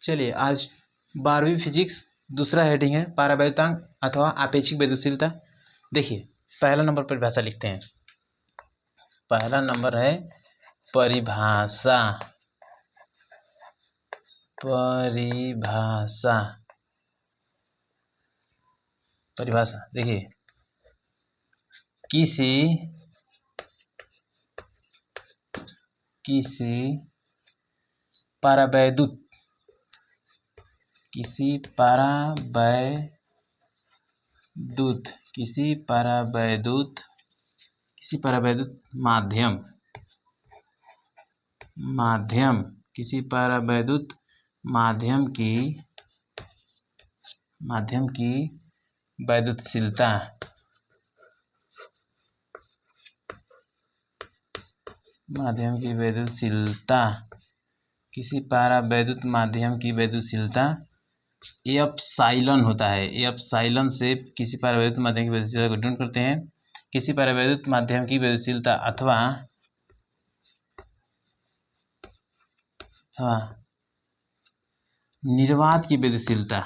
चलिए आज 12वीं फिजिक्स दूसरा हेडिंग है परावैद्युतांक अथवा आपेक्षिक वैद्युशीलता। देखिए पहला नंबर परिभाषा लिखते हैं। पहला नंबर है परिभाषा। परिभाषा देखिए किसी परावैद्युत माध्यम की वैद्युतशीलता किसी परावैद्युत माध्यम की वैद्युतशीलता एप्सिलॉन होता है। एप्सिलॉन से किसी परावैद्युत माध्यम की वैद्युतशीलता को डिनोट करते हैं। किसी परावैद्युत माध्यम की वैद्युतशीलता अथवा निर्वात की वैद्युतशीलता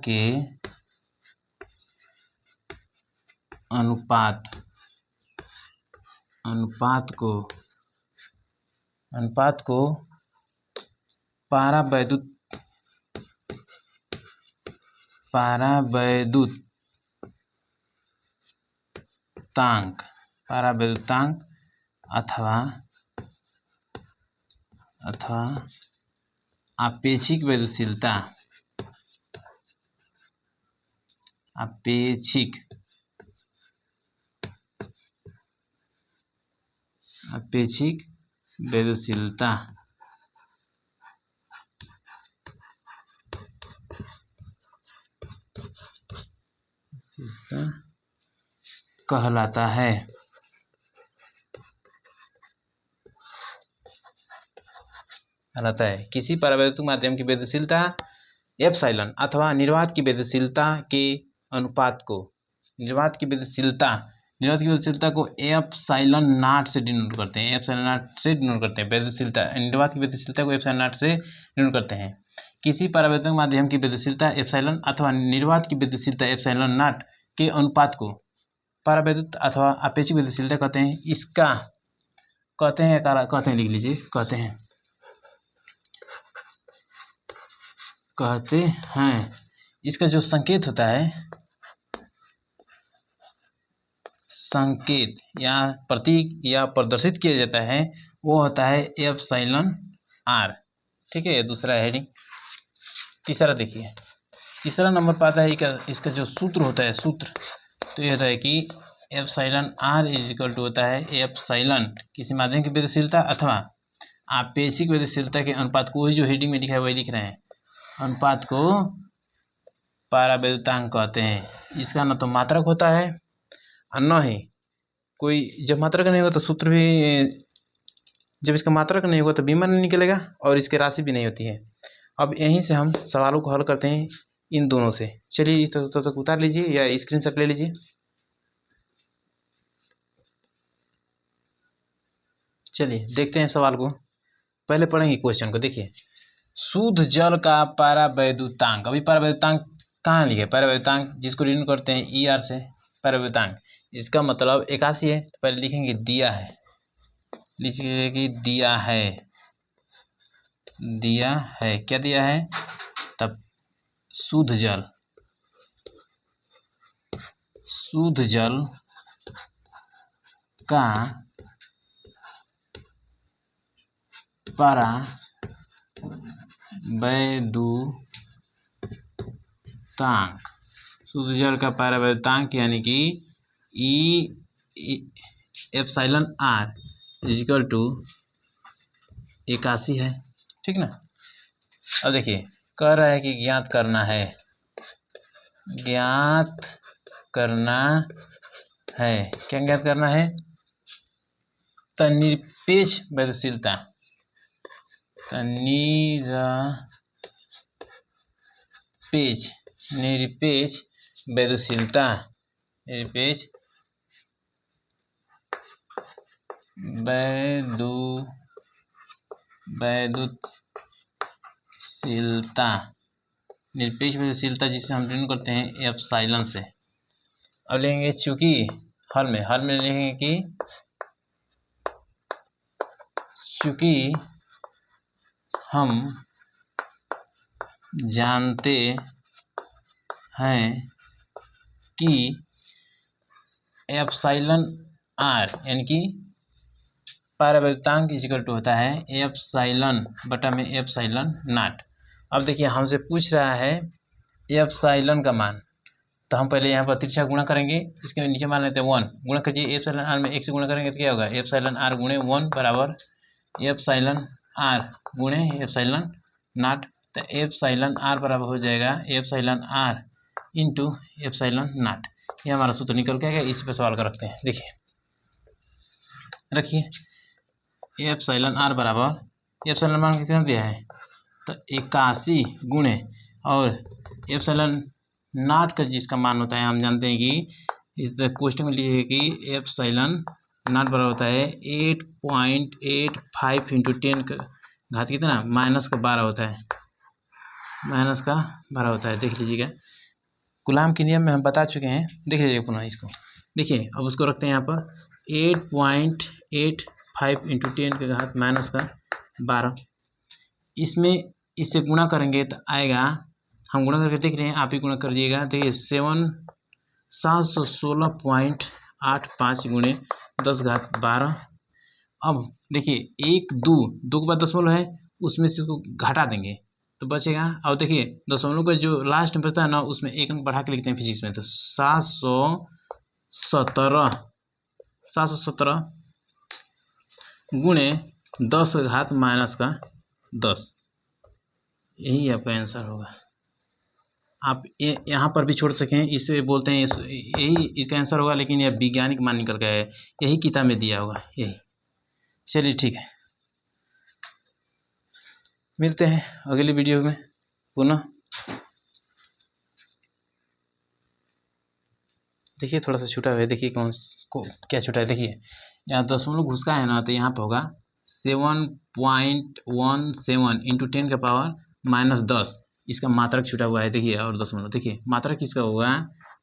के अनुपात को परावैद्युतांक अथवा आपेक्षिक वैद्युतशीलता कहलाता है। किसी परावैद्युत माध्यम की वैद्युतशीलता एप्सिलॉन अथवा निर्वात की वैद्युतशीलता के अनुपात को निर्वात की वैद्युतशीलता को एप्सिलॉन नॉट से डिनोट करते हैं। वैद्युतशीलता निर्वात की वैद्युतशीलता को एप्सिलॉन नॉट से डिनोट करते हैं। किसी परावैद्युत माध्यम की वैद्युतशीलता एप्सिलॉन अथवा निर्वात की वैद्युतशीलता एप्सिलॉन नॉट के अनुपात को परावैद्युत अथवा आपेक्षिक वैद्युतशीलता कहते हैं। इसका लिख लीजिए। कहते हैं इसका जो संकेत होता है, संकेत या प्रतीक या प्रदर्शित किया जाता है, वो होता है एप्सिलॉन आर। ठीक है, दूसरा हेडिंग। तीसरा देखिए, तीसरा नंबर पाता है इसका जो सूत्र होता है, तो ये होता है कि epsilon R is equal to होता है एप्सिलॉन किसी माध्यम की वैद्युतशीलता अथवा आपेक्षिक वैद्युतशीलता के अनुपात को, वही जो हेडिंग में लिखा है वही लिख रहे हैं, अनुपात को परावैद्युतांक कहते हैं। इसका न तो मात्रक होता है और न ही कोई, जब मात्रक नहीं होगा तो सूत्र भी, जब इसका मात्रक नहीं होगा तो बीमा नहीं निकलेगा और इसकी राशि भी नहीं होती है। अब यहीं से हम सवालों को हल करते हैं इन दोनों से। चलिए तो तक उतार लीजिए या स्क्रीनशॉट ले लीजिए। चलिए देखते हैं सवाल को। पहले पढ़ेंगे क्वेश्चन को। देखिए, शुद्ध जल का परावैद्युतांक, अभी परावैद्युतांक कहाँ लिखे? परावैद्युतांक जिसको डिनोट करते हैं ई आर से, परावैद्युतांक इसका मतलब 81 है। तो पहले लिखेंगे दिया है, लिखिए कि दिया है। क्या दिया है? तब शुद्ध जल का परावैद्युतांक यानी कि एप्सिलॉन आर इजिकल टू 81 है। ठीक ना। अब देखिए, कह रहा है कि ज्ञात करना है क्या ज्ञात करना है? तन्निरपेक्ष वैद्युतशीलता तो निरपेक्ष वैद्युशीलता निरपेक्ष वैद्युशीलता जिसे हम डिनोट करते हैं एप्सिलॉन से। अब लेंगे चूंकि हल में लिखेंगे कि चूंकि हम जानते हैं कि एप्सिलॉन आर यानी कि परावैद्युतांक इक्वल टू होता है एप्सिलॉन बटा में एप्सिलॉन नॉट। अब देखिए हमसे पूछ रहा है एप्सिलॉन का मान, तो हम पहले यहाँ पर तिरछा गुणा करेंगे, इसके नीचे मान लेते हैं 1 गुणा कीजिए एप्सिलॉन आर में 1 से गुणा करेंगे तो क्या होगा एप्सिलॉन आर गुणे 1 बराबर एप्सिलॉन आर गुणे एप्सिलॉन नॉट। तो एप्सिलॉन आर बराबर हो जाएगा epsilon R into epsilon naught. ये हमारा सूत्र निकल के आएगा। इस पे सवाल कर रखते हैं। देखिए रखिए एप्सिलॉन आर बराबर एप्सिलॉन मान कितना दिया है तो 81 गुणे और एप्सिलॉन नॉट का जिसका मान होता है हम जानते हैं कि इस क्वेश्चन में लिखिए कि एप्सिलॉन नॉट बराबर होता है 8.85 इंटू 10 का घात कितना -12 होता है, -12 होता है। देख लीजिएगा कूलाम के नियम में हम बता चुके हैं, देख लीजिएगा पुनः इसको। देखिए अब उसको रखते हैं यहाँ पर 8.85 इंटू 10 का घात -12। इसमें इससे गुणा करेंगे तो आएगा, हम गुणा करके देख रहे हैं, आप ही गुणा करिएगा। देखिए 716.85 गुणे 10⁻12। अब देखिए 1 2 के बाद दशमलव है, उसमें से इसको घटा देंगे तो बचेगा। और देखिए दशमलव का जो लास्ट में बचता है ना उसमें एक अंक बढ़ा के लिखते हैं फिजिक्स में, तो 717 गुणे 10⁻10, यही आपका आंसर होगा। आप यहाँ पर भी छोड़ सकें, इसे बोलते हैं यही इसका आंसर होगा, लेकिन यह वैज्ञानिक मान निकल गया है, यही किताब में दिया होगा यही। चलिए ठीक है, मिलते हैं अगली वीडियो में पुनः। देखिए थोड़ा सा छूटा हुआ है, देखिए क्या छूटा है। देखिए यहाँ दशमलव घुसका है ना, तो यहाँ पर होगा 7.17 इंटू 10 का पावर -10, इसका मात्रक छूटा हुआ है। देखिए और दशमलव, देखिए मात्रक किसका होगा,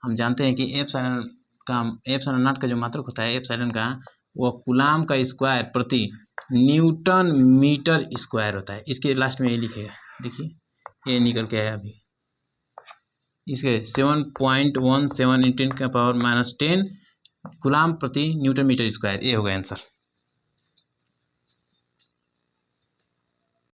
हम जानते हैं कि एप्सिलॉन नॉट का जो मात्रक होता है एप्सिलॉन का, वो कूलाम का स्क्वायर प्रति न्यूटन मीटर स्क्वायर होता है। इसके लास्ट में ये लिखेगा, देखिए ये निकल के आया अभी, इसके 7.17 इंटू 10 का पावर -10 कूलाम प्रति न्यूटन मीटर स्क्वायर, ये होगा आंसर।